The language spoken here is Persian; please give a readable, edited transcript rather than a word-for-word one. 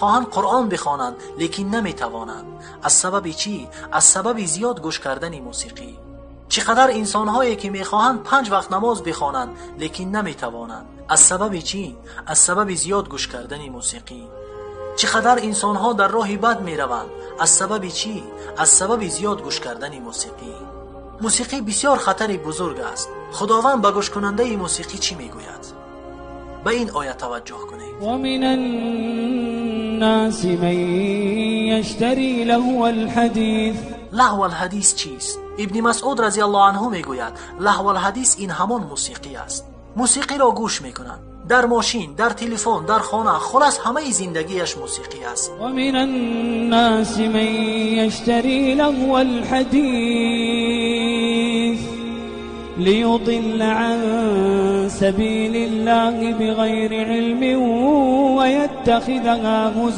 خواهند قرآن بخوانند لیکن نمیتوانند. از سبب چی؟ از سبب زیاد گوش کردن موسیقی. چقدر انسان‌هایی که می‌خواهند 5 وقت نماز بخوانند لیکن نمی‌توانند. از سبب چی؟ از سبب زیاد گوش کردن موسیقی. چقدر انسان‌ها در راه بد می‌روند. از سبب چی؟ از سبب زیاد گوش کردن موسیقی. موسیقی بسیار خطر بزرگ است. خداوند به گوش کننده موسیقی چی میگوید؟ به این آیه توجه کنید. و من الناس من یشتری لهو الحدیث. لهو الحدیث چیست؟ ابن مسعود رضی الله عنه میگوید لهو الحدیث این همان موسیقی است. موسیقی را گوش میکنند در ماشین، در تلفن، در خانه، خلاص همه زندگیش موسیقی است. و من الناس من یشتری لهو الحدیث لیضل عن سبیل الله بغیر علم و یتخذها هزوا